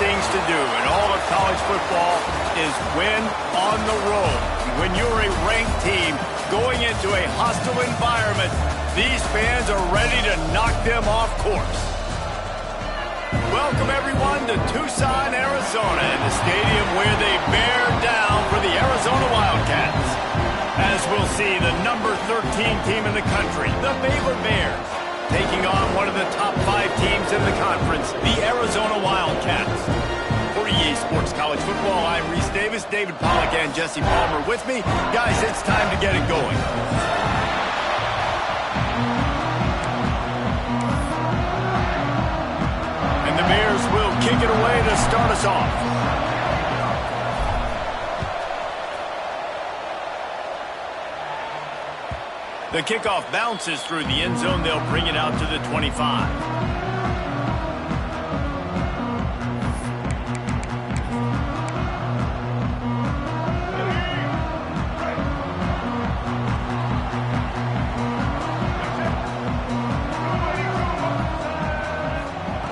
things to do in all of college football is win on the road. When you're a ranked team going into a hostile environment, these fans are ready to knock them off course. Welcome, everyone, to Tucson, Arizona, and the stadium where they bear down for the Arizona Wildcats. As we'll see, the number 13 team in the country, the Baylor Bears, taking on one of the top 5 teams in the conference, the Arizona Wildcats. For EA Sports College Football, I'm Reese Davis, David Pollack, and Jesse Palmer with me. Guys, it's time to get it going. And the Bears will kick it away to start us off. The kickoff bounces through the end zone. They'll bring it out to the 25.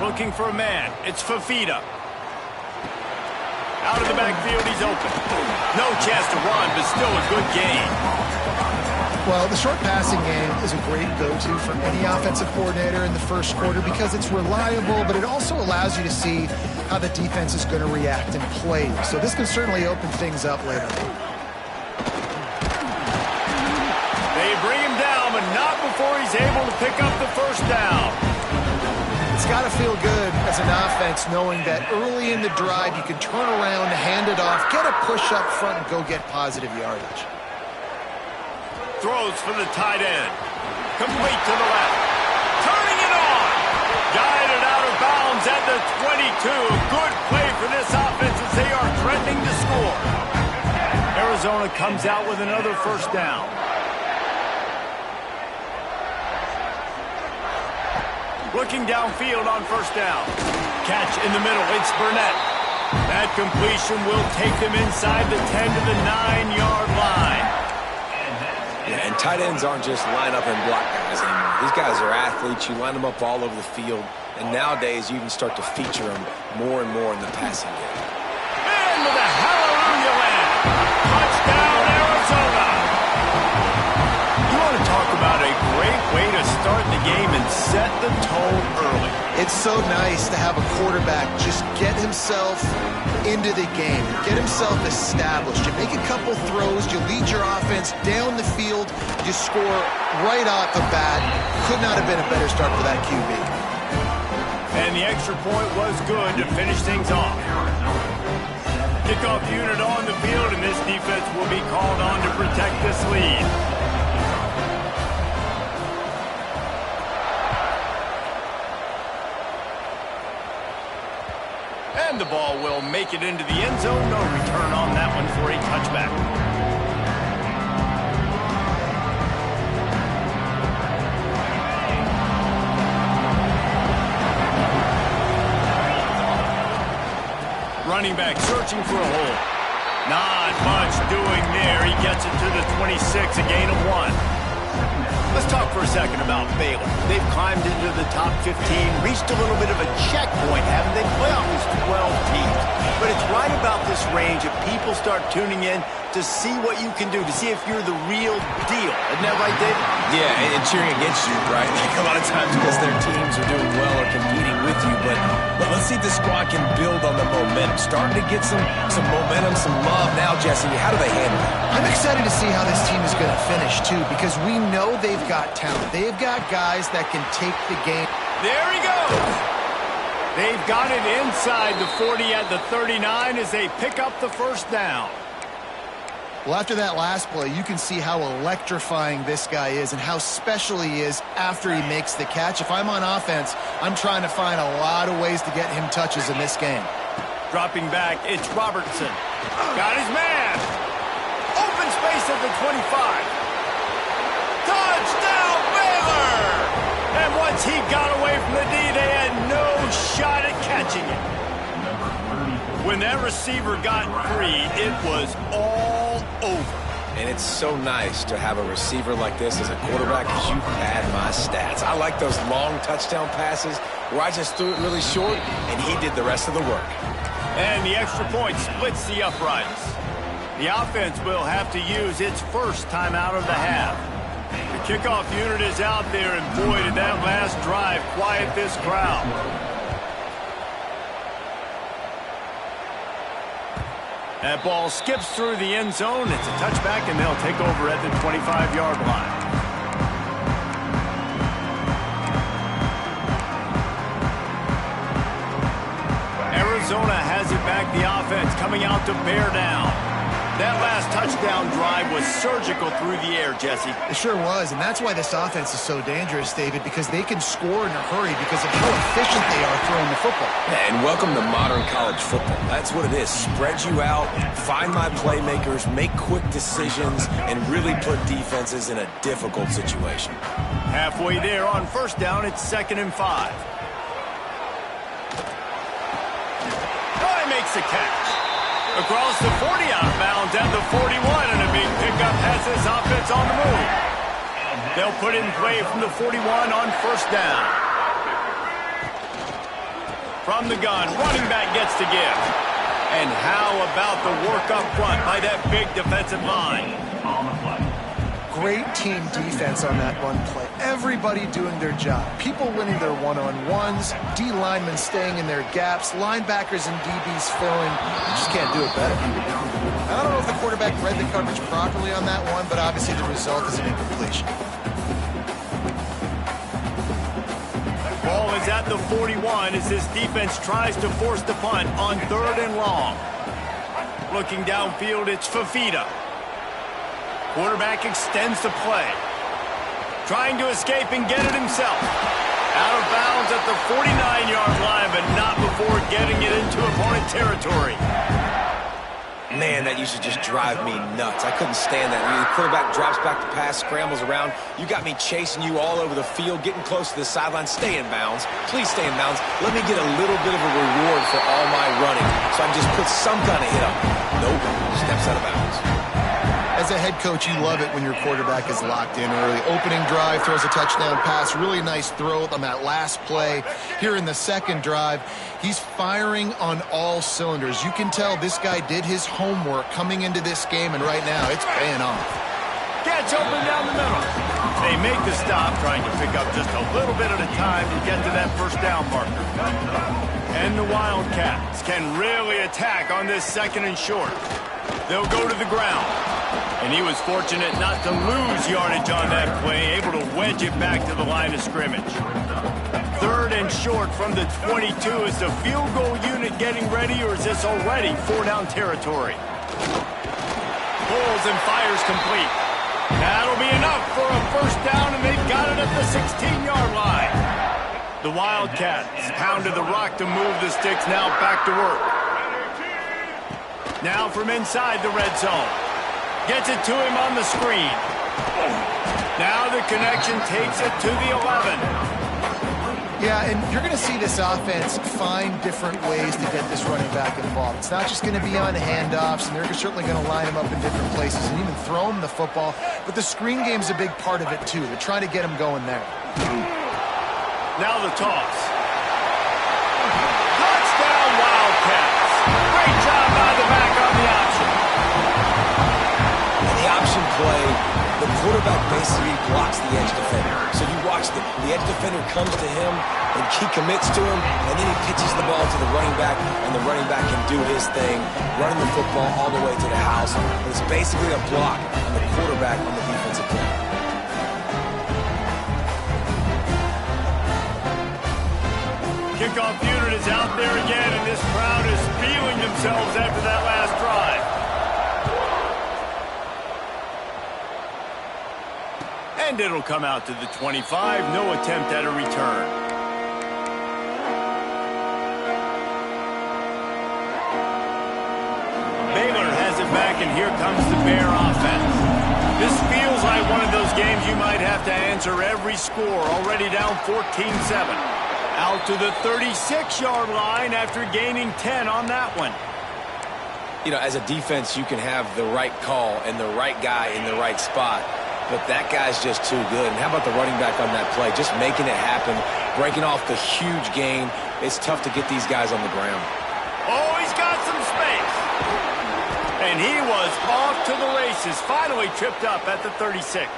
Looking for a man. It's Fafita. Out of the backfield, he's open. No chance to run, but still a good gain. Well, the short passing game is a great go-to for any offensive coordinator in the first quarter because it's reliable, but it also allows you to see how the defense is going to react and play. So this can certainly open things up later. They bring him down, but not before he's able to pick up the first down. It's got to feel good as an offense knowing that early in the drive you can turn around, hand it off, get a push up front, and go get positive yardage. Throws for the tight end. Complete to the left. Turning it on. Guided out of bounds at the 22. Good play for this offense as they are threatening to score. Arizona comes out with another first down. Looking downfield on first down. Catch in the middle. It's Burnett. That completion will take them inside the 10 to the 9-yard line. Yeah, and tight ends aren't just line up and block guys anymore. These guys are athletes. You line them up all over the field. And nowadays, you even start to feature them more and more in the passing game. And with a hallelujah land. Touchdown, Arizona. You want to talk about a great way to start the game and set the tone early. It's so nice to have a quarterback just get himself into the game, get himself established. You make a couple throws, you lead your offense down the field, you score right off the bat. Could not have been a better start for that QB. And the extra point was good to finish things off. Kickoff unit on the field, and this defense will be called on to protect this lead. And the ball will make it into the end zone. No return on that one for a touchback. Running back searching for a hole. Not much doing there. He gets it to the 26, a gain of 1. Let's talk for a second about Baylor. They've climbed into the top 15, reached a little bit of a checkpoint, haven't they? Playoff is 12 teams. But it's right about this range if people start tuning in to see what you can do, to see if you're the real deal. Isn't that right, David? Yeah, and cheering against you, right? A lot of times because their teams are doing well or competing with you. But let's see if the squad can build on the momentum. Starting to get some momentum, some love. Now, Jesse, how do they handle it? I'm excited to see how this team is going to finish, too, because we know they've got talent. They've got guys that can take the game. There he goes. They've got it inside the 40 at the 39 as they pick up the first down. Well, after that last play, you can see how electrifying this guy is and how special he is after he makes the catch. If I'm on offense, I'm trying to find a lot of ways to get him touches in this game. Dropping back, it's Robertson. Got his man. Open space at the 25. Touchdown, Baylor! And once he got away from the D, they had no shot at catching it. When that receiver got free, it was all over. And it's so nice to have a receiver like this as a quarterback because you pad my stats. I like those long touchdown passes where I just threw it really short and he did the rest of the work. And the extra point splits the uprights. The offense will have to use its first timeout of the half. The kickoff unit is out there, and boy, did that last drive quiet this crowd. That ball skips through the end zone. It's a touchback, and they'll take over at the 25-yard line. Arizona has it back. The offense coming out to bear down. That last touchdown drive was surgical through the air, Jesse. It sure was, and that's why this offense is so dangerous, David, because they can score in a hurry because of how efficient they are throwing the football. Yeah, and welcome to modern college football. That's what it is. Spread you out, find my playmakers, make quick decisions, and really put defenses in a difficult situation. Halfway there on first down, it's 2nd and 5. Oh, he makes the catch. Across the 40, out of bounds at the 41, and a big pickup has this offense on the move. They'll put it in play from the 41 on first down. From the gun, running back gets to give. And how about the work up front by that big defensive line? Great team defense on that run play. Everybody doing their job. People winning their one-on-ones, D linemen staying in their gaps, linebackers and DBs filling. You just can't do it better. I don't know if the quarterback read the coverage properly on that one, but obviously the result is an incompletion. Ball is at the 41 as this defense tries to force the punt on 3rd and long. Looking downfield, it's Fafita. Quarterback extends the play. Trying to escape and get it himself. Out of bounds at the 49-yard line, but not before getting it into opponent territory. Man, that used to just drive me nuts. I couldn't stand that. I mean, the quarterback drops back to pass, scrambles around. You got me chasing you all over the field, getting close to the sideline. Stay in bounds. Please stay in bounds. Let me get a little bit of a reward for all my running, so I can just put some kind of hit up. Nope, steps out of bounds. As a head coach, you love it when your quarterback is locked in early. Opening drive, throws a touchdown pass. Really nice throw on that last play. Here in the second drive, he's firing on all cylinders. You can tell this guy did his homework coming into this game, and right now it's paying off. Catch open down the middle. They make the stop, trying to pick up just a little bit at a time to get to that first down marker. And the Wildcats can really attack on this 2nd and short. They'll go to the ground. And he was fortunate not to lose yardage on that play, able to wedge it back to the line of scrimmage. 3rd and short from the 22. Is the field goal unit getting ready, or is this already 4-down territory? Pulls and fires complete. That'll be enough for a first down, and they've got it at the 16-yard line. The Wildcats pounded the rock to move the sticks, now back to work. Now from inside the red zone. Gets it to him on the screen. Now the connection takes it to the 11. Yeah, and you're going to see this offense find different ways to get this running back involved. It's not just going to be on handoffs, and they're certainly going to line him up in different places and even throw him the football. But the screen game's a big part of it, too. They're trying to get him going there. Now the toss. Touchdown, Wildcats. Great job by the back on the option. The option play, the quarterback basically blocks the edge defender. So you watch the edge defender comes to him, and he commits to him, and then he pitches the ball to the running back, and the running back can do his thing, running the football all the way to the house. And it's basically a block on the quarterback on the defensive play. Kickoff unit is out there again, and this crowd is feeling themselves after that last drive. And it'll come out to the 25. No attempt at a return. Baylor has it back, and here comes the Bear offense. This feels like one of those games you might have to answer every score. Already down 14-7. Out to the 36-yard line after gaining 10 on that one. You know, as a defense, you can have the right call and the right guy in the right spot. But that guy's just too good. And how about the running back on that play? Just making it happen, breaking off the huge gain. It's tough to get these guys on the ground. Oh, he's got And he was off to the races, finally tripped up at the 36.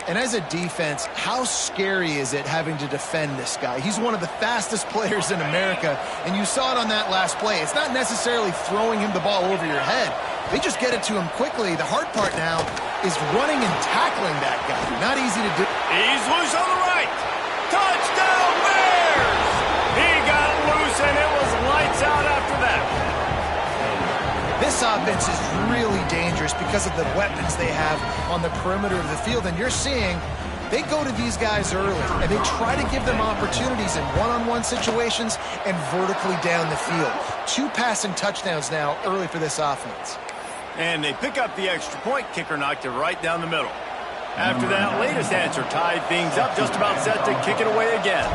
And as a defense, how scary is it having to defend this guy? He's one of the fastest players in America, and you saw it on that last play. It's not necessarily throwing him the ball over your head. They just get it to him quickly. The hard part now is running and tackling that guy. Not easy to do. He's loose on the right. Touchdown Bears! He got loose, and it was lights out after that. This offense is really dangerous because of the weapons they have on the perimeter of the field. And you're seeing they go to these guys early, and they try to give them opportunities in one-on-one situations and vertically down the field. 2 passing touchdowns now early for this offense. And they pick up the extra point. Kicker knocked it right down the middle. After that latest answer tied things up, just about set to kick it away again.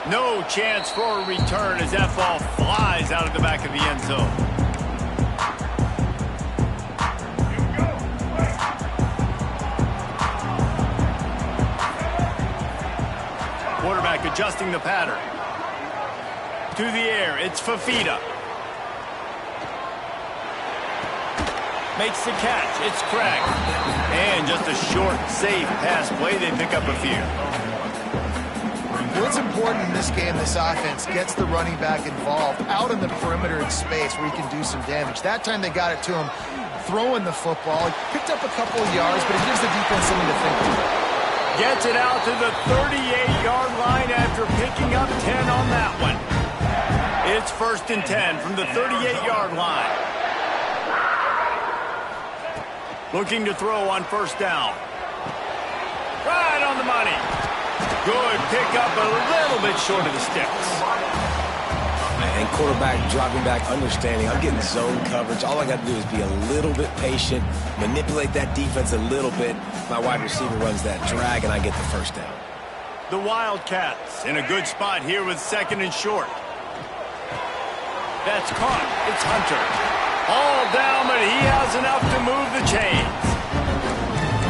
No chance for a return as that ball flies out of the back of the end zone. Quarterback adjusting the pattern. To the air, it's Fafita. Makes the catch, it's Craig. And just a short, safe pass play, they pick up a few. What's important in this game, this offense gets the running back involved out in the perimeter in space where he can do some damage. That time they got it to him throwing the football. He picked up a couple of yards, but it gives the defense something to think about. Gets it out to the 38-yard line after picking up 10 on that one. It's 1st and 10 from the 38-yard line. Looking to throw on 1st down. Right on the money. Good pickup, a little bit short of the sticks. And quarterback dropping back, understanding I'm getting zone coverage. All I got to do is be a little bit patient, manipulate that defense a little bit. My wide receiver runs that drag, and I get the 1st down. The Wildcats in a good spot here with 2nd and short. That's caught. It's Hunter. All down, but he has enough to move the chains.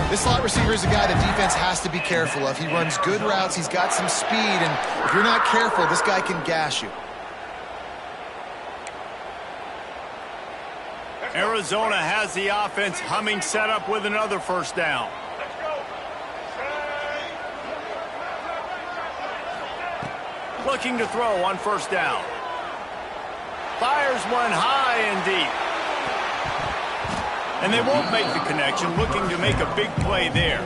This slot receiver is a guy the defense has to be careful of. He runs good routes. He's got some speed, and if you're not careful, this guy can gash you. Arizona has the offense humming, set up with another 1st down. Looking to throw on 1st down. Fires one high and deep. And they won't make the connection, looking to make a big play there.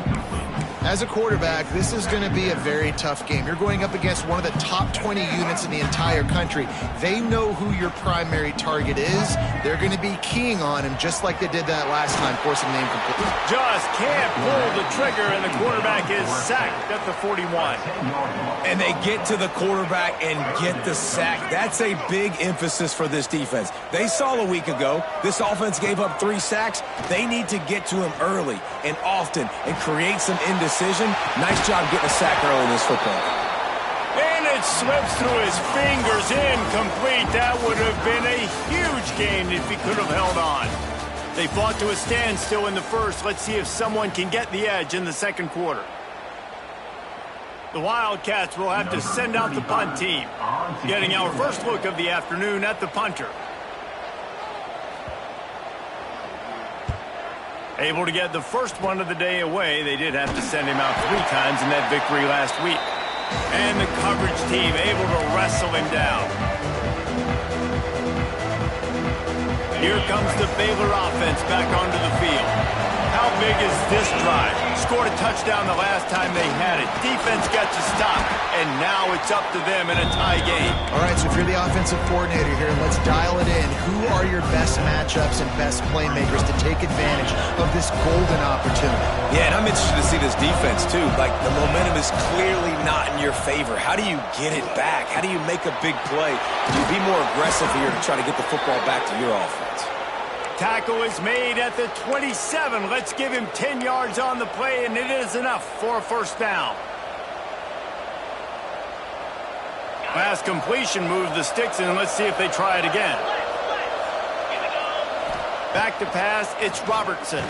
As a quarterback, this is going to be a very tough game. You're going up against one of the top 20 units in the entire country. They know who your primary target is. They're going to be keying on him just like they did that last time, forcing the incomplete. Just can't pull the trigger, and the quarterback is sacked at the 41. And they get to the quarterback and get the sack. That's a big emphasis for this defense. They saw a week ago this offense gave up 3 sacks. They need to get to him early and often and create some indecision. Nice job getting a sack early in this football. And it slips through his fingers, incomplete. That would have been a huge gain if he could have held on. They fought to a standstill in the first. Let's see if someone can get the edge in the 2nd quarter. The Wildcats will have to send out the punt team. Getting our first look of the afternoon at the punter. Able to get the first one of the day away. They did have to send him out 3 times in that victory last week. And the coverage team able to wrestle him down. Here comes the Baylor offense back onto the field. How big is this drive? Scored a touchdown the last time they had it. Defense gets a stop, and now it's up to them in a tie game. All right, so if you're the offensive coordinator here, let's dial it in. Who are your best matchups and best playmakers to take advantage of this golden opportunity? Yeah, and I'm interested to see this defense, too. Like, the momentum is clearly not in your favor. How do you get it back? How do you make a big play? Do you be more aggressive here to try to get the football back to your offense? Tackle is made at the 27. Let's give him 10 yards on the play, and it is enough for a 1st down. Pass completion, move the sticks, and let's see if they try it again. Back to pass, it's Robertson.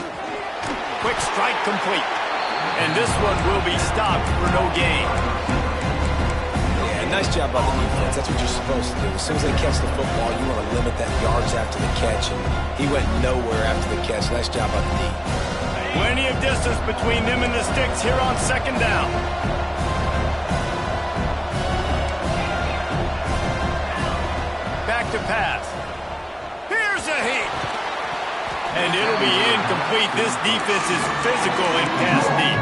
Quick strike complete. And this one will be stopped for no gain. nice job by the defense. That's what you're supposed to do. As soon as they catch the football, you want to limit that yards after the catch, and he went nowhere after the catch. Nice job by the D. Plenty of distance between them and the sticks here on second down. Back to pass. Here's a hit. And it'll be incomplete. This defense is physical in pass deep.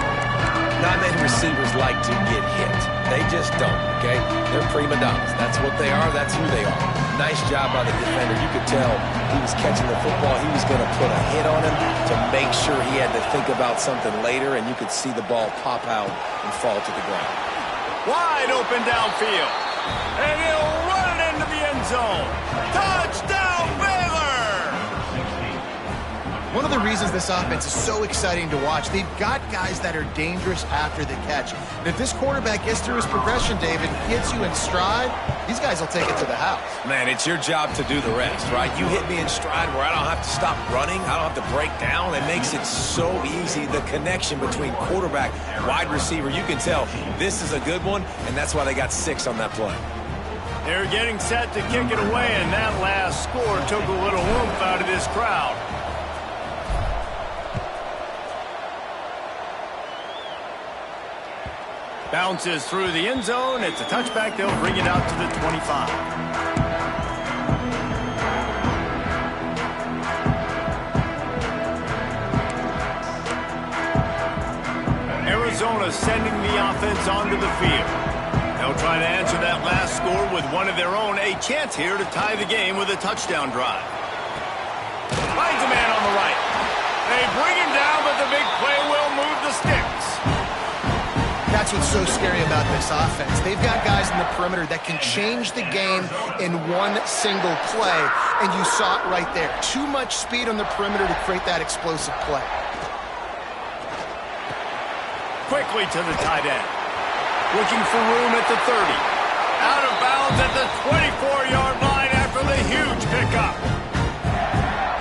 Not many receivers like to get hit. They just don't, okay? They're prima donnas. That's what they are. That's who they are. Nice job by the defender. You could tell he was catching the football. He was going to put a hit on him to make sure he had to think about something later, and you could see the ball pop out and fall to the ground. Wide open downfield. And he'll run it into the end zone. Touchdown, Baylor! One of the reasons this offense is so exciting to watch, they've got guys that are dangerous after the catch. And if this quarterback gets through his progression, David, hits you in stride, these guys will take it to the house. Man, it's your job to do the rest, right? You hit me in stride where I don't have to stop running. I don't have to break down. It makes it so easy. The connection between quarterback, wide receiver, you can tell this is a good one, and that's why they got 6 on that play. They're getting set to kick it away, and that last score took a little oomph out of this crowd. Bounces through the end zone. It's a touchback. They'll bring it out to the 25. Arizona sending the offense onto the field. They'll try to answer that last score with one of their own. A chance here to tie the game with a touchdown drive. Finds a man on the right. They bring him down, but the big play will move the sticks. That's what's so scary about this offense. They've got guys in the perimeter that can change the game in one single play, and you saw it right there. Too much speed on the perimeter to create that explosive play. Quickly to the tight end. Looking for room at the 30. Out of bounds at the 24-yard line after the huge pickup.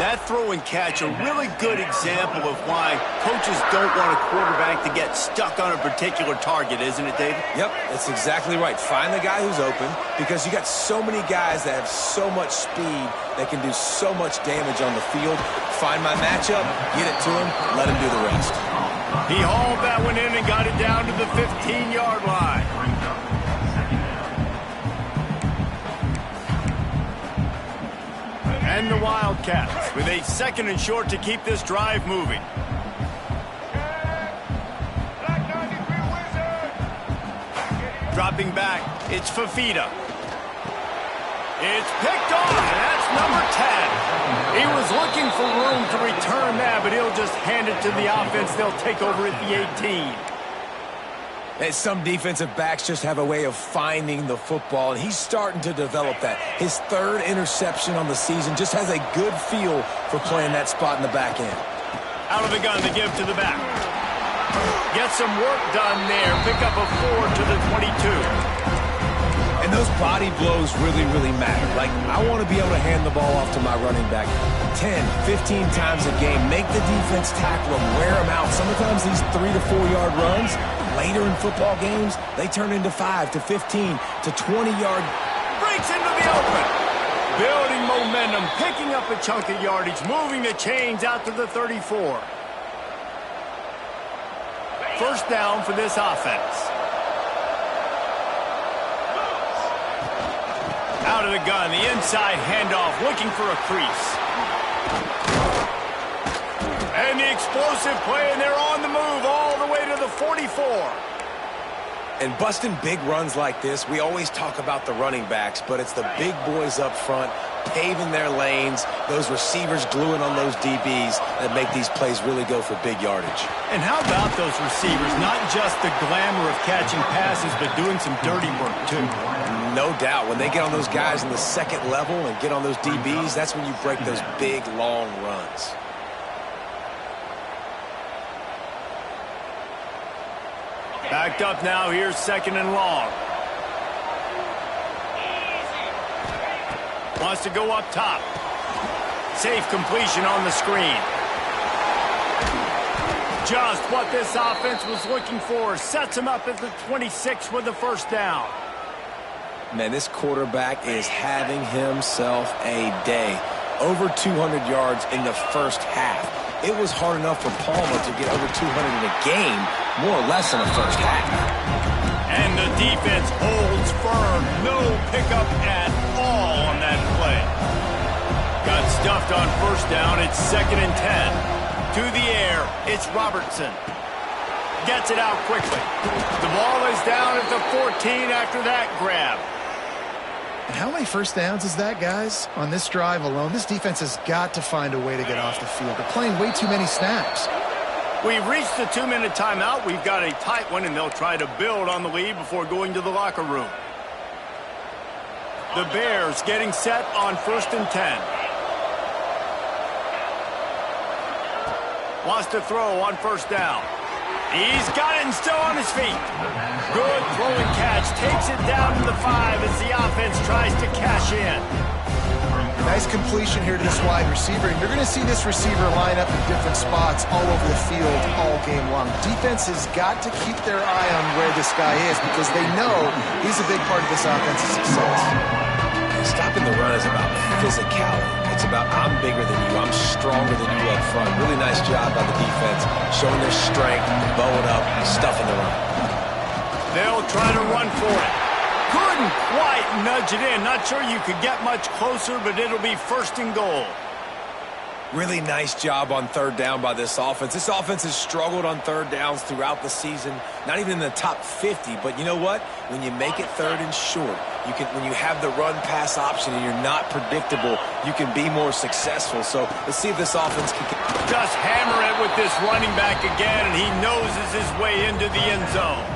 That throw and catch, a really good example of why coaches don't want a quarterback to get stuck on a particular target, isn't it, David? Yep, that's exactly right. Find the guy who's open, because you got so many guys that have so much speed that can do so much damage on the field. Find my matchup, get it to him, let him do the rest. He hauled that one in and got it down to the 15-yard line. And the Wildcats with a 2nd and short to keep this drive moving. Dropping back, it's Fafita. It's picked off, and that's number 10. He was looking for room to return that, but he'll just hand it to the offense. They'll take over at the 18. Some defensive backs just have a way of finding the football, and he's starting to develop that. His 3rd interception on the season, just has a good feel for playing that spot in the back end. Out of the gun to give to the back. Get some work done there. Pick up a 4 to the 22. And those body blows really, really matter. Like, I want to be able to hand the ball off to my running back 10, 15 times a game. Make the defense tackle them, wear them out. Sometimes these 3 to 4 yard runs, later in football games, they turn into 5 to 15 to 20-yard. Breaks into the open. Building momentum, picking up a chunk of yardage, moving the chains out to the 34. First down for this offense. Out of the gun, the inside handoff, looking for a crease. And the explosive play, and they're on the move all the way to the 44. And busting big runs like this, we always talk about the running backs, but it's the big boys up front, paving their lanes, those receivers gluing on those DBs that make these plays really go for big yardage. And how about those receivers? Not just the glamour of catching passes, but doing some dirty work, too. No doubt. When they get on those guys in the 2nd level and get on those DBs, that's when you break those big, long runs. Backed up now, here's 2nd and long. Wants to go up top. Safe completion on the screen. Just what this offense was looking for. Sets him up at the 26 with the first down. Man, this quarterback is having himself a day. Over 200 yards in the first half. It was hard enough for Palmer to get over 200 in a game, more or less in the first half. And the defense holds firm. No pickup at all on that play. Got stuffed on first down. It's 2nd and 10. To the air, it's Robertson. Gets it out quickly. The ball is down at the 14 after that grab. And how many first downs is that, guys? On this drive alone, this defense has got to find a way to get off the field. They're playing way too many snaps. We've reached the 2-minute timeout. We've got a tight one, and they'll try to build on the lead before going to the locker room. The Bears getting set on 1st and 10. Wants to throw on first down. He's got it and still on his feet. Good throw and catch. Takes it down to the 5 as the offense tries to cash in. Nice completion here to this wide receiver. And you're going to see this receiver line up in different spots all over the field all game long. Defense has got to keep their eye on where this guy is because they know he's a big part of this offense's success. Stopping the run is about physicality. It's about I'm bigger than you. I'm stronger than you up front. Really nice job by the defense, showing their strength, bowing up, stuffing the run. They'll try to run for it. Couldn't quite nudge it in. Not sure you could get much closer, but it'll be 1st and goal. Really nice job on 3rd down by this offense. This offense has struggled on 3rd downs throughout the season. Not even in the top 50, but you know what? When you make it 3rd and short, when you have the run-pass option and you're not predictable, you can be more successful. So let's see if this offense can just hammer it with this running back again, and he noses his way into the end zone.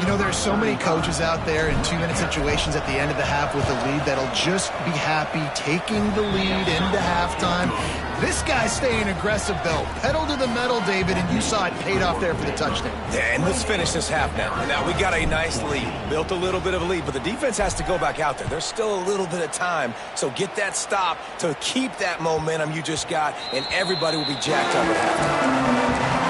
You know, there's so many coaches out there in 2-minute situations at the end of the half with a lead that'll just be happy taking the lead into halftime. This guy's staying aggressive, though. Pedal to the metal, David, and you saw it paid off there for the touchdown. Yeah, and let's finish this half now. Now, we got a nice lead. Built a little bit of a lead, but the defense has to go back out there. There's still a little bit of time, so get that stop to keep that momentum you just got, and everybody will be jacked up at halftime.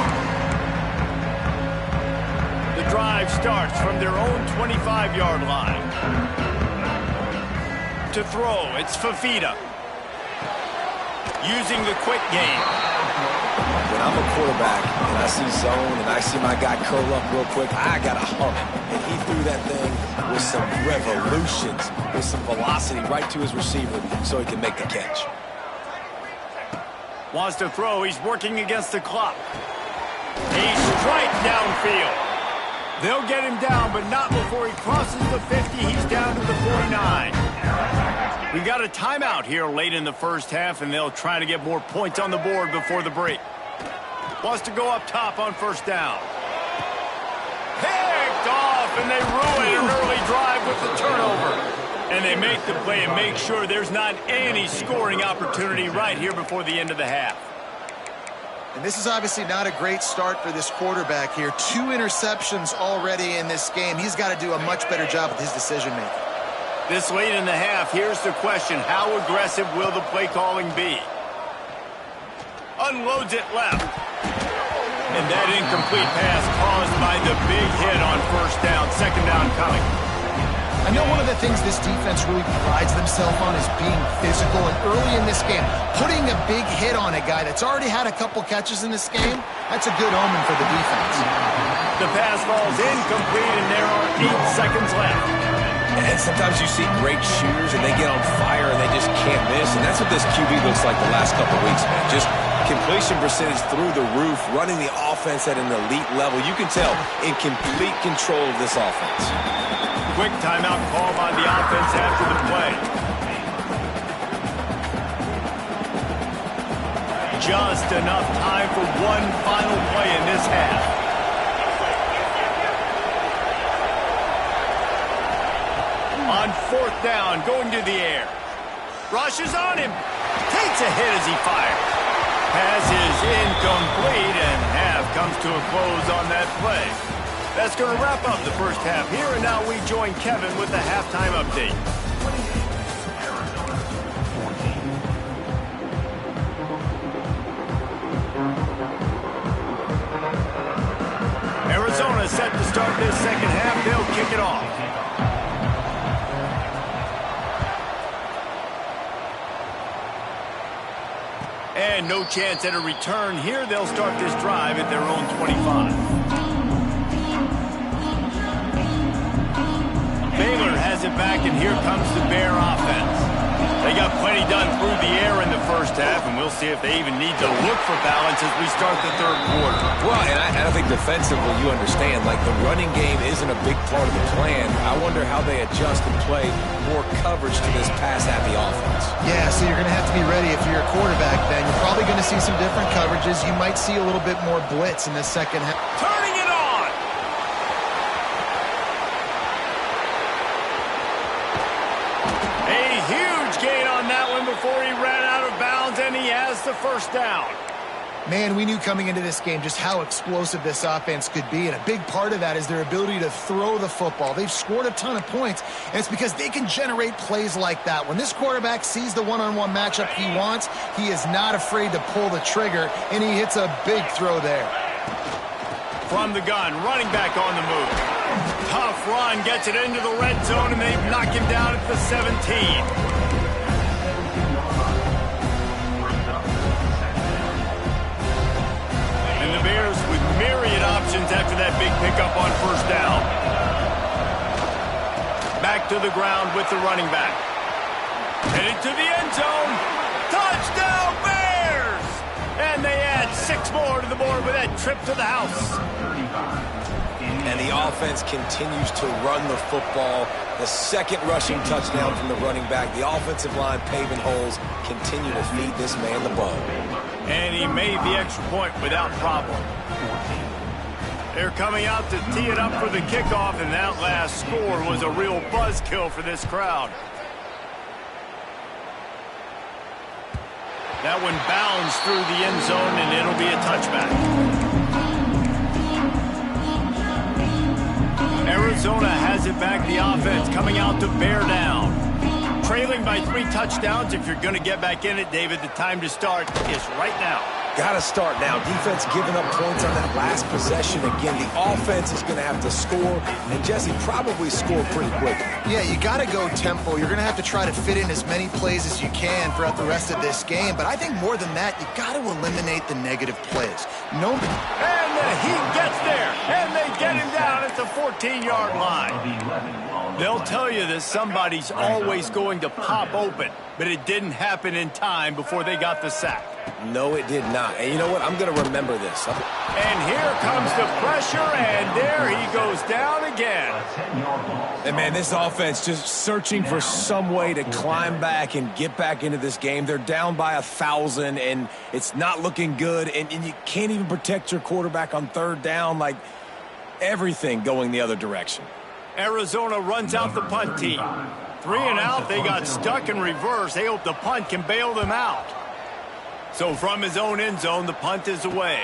The drive starts from their own 25-yard line. To throw, it's Fafita. Using the quick game. When I'm a quarterback and I see zone and I see my guy curl up real quick, I got to hum it. And he threw that thing with some revolutions, with some velocity right to his receiver so he can make the catch. Wants to throw. He's working against the clock. A strike downfield. They'll get him down, but not before he crosses the 50. He's down to the 49. We got a timeout here late in the first half, and they'll try to get more points on the board before the break. Wants to go up top on first down. Picked off, and they ruin an early drive with the turnover. And they make the play and make sure there's not any scoring opportunity right here before the end of the half. And this is obviously not a great start for this quarterback here. 2 interceptions already in this game. He's got to do a much better job with his decision-making. This late in the half, here's the question. How aggressive will the play calling be? Unloads it left. And that incomplete pass caused by the big hit on first down. 2nd down coming. I know one of the things this defense really prides themselves on is being physical, and early in this game, putting a big hit on a guy that's already had a couple catches in this game, that's a good omen for the defense. The pass falls incomplete, and there are 8 seconds left. And sometimes you see great shooters, and they get on fire, and they just can't miss, and that's what this QB looks like the last couple weeks, man. Just completion percentage through the roof, running the offense at an elite level. You can tell in complete control of this offense. Quick timeout call by the offense after the play. Just enough time for one final play in this half. On 4th down, going to the air. Rushes on him. Takes a hit as he fires. Pass is incomplete, and half comes to a close on that play. That's going to wrap up the first half here, and now we join Kevin with the halftime update. Arizona set to start this second half. They'll kick it off. And no chance at a return here. They'll start this drive at their own 25. Baylor has it back, and here comes the Bear offense. They got plenty done through the air in the first half, and we'll see if they even need to look for balance as we start the third quarter. Well, and I think defensively, you understand, like the running game isn't a big part of the plan. I wonder how they adjust and play more coverage to this pass-happy offense. Yeah, so you're going to have to be ready if you're a quarterback, Ben. You're probably going to see some different coverages. You might see a little bit more blitz in the second half. Turning it on! A huge gain on that one before he ran out of bounds, and he has the first down. Man, we knew coming into this game just how explosive this offense could be, and a big part of that is their ability to throw the football. They've scored a ton of points, and it's because they can generate plays like that. When this quarterback sees the one-on-one matchup he wants, he is not afraid to pull the trigger, and he hits a big throw there. From the gun, running back on the move. Tough run, gets it into the red zone, and they've knocked him down at the 17. The Bears with myriad options after that big pickup on first down. Back to the ground with the running back. Headed to the end zone. Touchdown Bears! And they add 6 more to the board with that trip to the house. And the offense continues to run the football. The second rushing touchdown from the running back. The offensive line paving holes, continue to feed this man the ball. And he made the extra point without problem. They're coming out to tee it up for the kickoff, and that last score was a real buzzkill for this crowd. That one bounds through the end zone, and it'll be a touchback. Arizona has it back, the offense coming out to bear down. Trailing by 3 touchdowns. If you're going to get back in it, David, the time to start is right now. Got to start now. Defense giving up points on that last possession. Again, the offense is going to have to score, and Jesse probably score pretty quick. Yeah, you got to go tempo. You're going to have to try to fit in as many plays as you can throughout the rest of this game. But I think more than that, you got to eliminate the negative plays. No. And the Heat gets there, and they get him down at the 14-yard line. They'll tell you that somebody's always going to pop open, but it didn't happen in time before they got the sack. No, it did not. And you know what? I'm going to remember this. And here comes the pressure, and there he goes down again. And, man, this offense just searching for some way to climb back and get back into this game. They're down by 1,000, and it's not looking good. And you can't even protect your quarterback on third down. Like, everything going the other direction. Arizona runs out the punt team. 3 and out, they got stuck in reverse. They hope the punt can bail them out. So from his own end zone, the punt is away.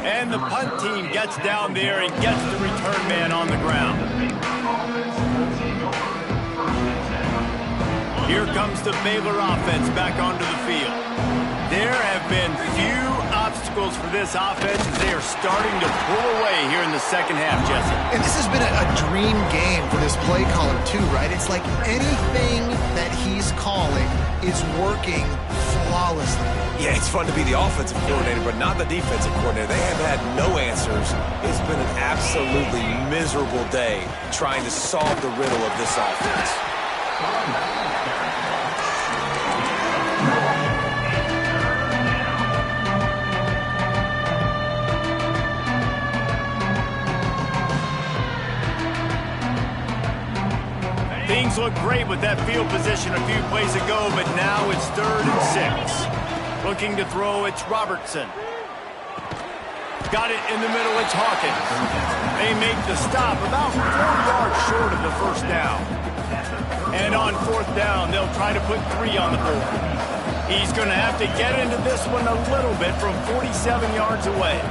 And the punt team gets down there and gets the return man on the ground. Here comes the Baylor offense back onto the field. There have been few obstacles for this offense as they are starting to pull away here in the second half, Jesse. And this has been a dream game for this play caller, too, right? It's like anything that he's calling is working flawlessly. Yeah, it's fun to be the offensive coordinator, but not the defensive coordinator. They have had no answers. It's been an absolutely miserable day trying to solve the riddle of this offense. Things look great with that field position a few plays ago, but now it's 3rd and 6. Looking to throw, it's Robertson. Got it in the middle, it's Hawkins. They make the stop about 4 yards short of the first down. And on 4th down, they'll try to put 3 on the board. He's going to have to get into this one a little bit from 47 yards away.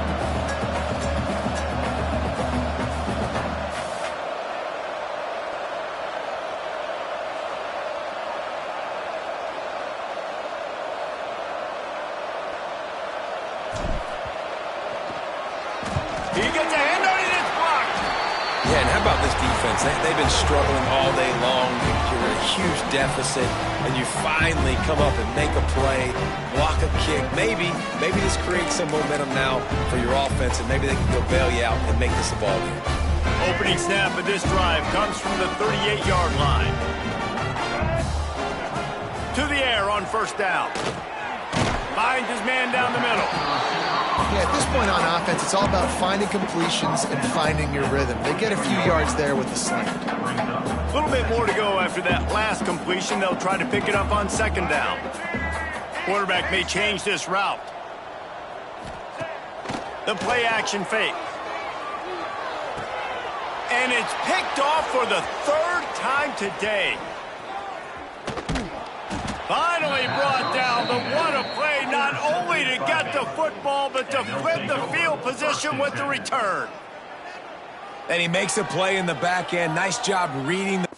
about this defense. They've been struggling all day long. You're in a huge deficit, and you finally come up and make a play, block a kick. Maybe this creates some momentum now for your offense, and maybe they can go bail you out and make this a ball game. Opening snap of this drive comes from the 38-yard line. To the air on first down. Finds his man down the middle. Yeah, at this point on offense, it's all about finding completions and finding your rhythm. They get a few yards there with the slant. A little bit more to go after that last completion. They'll try to pick it up on second down. Quarterback may change this route. The play action fake. And it's picked off for the third time today. Finally brought down, but what a play, not only to get the football, but to flip the field position with the return. And he makes a play in the back end. Nice job reading the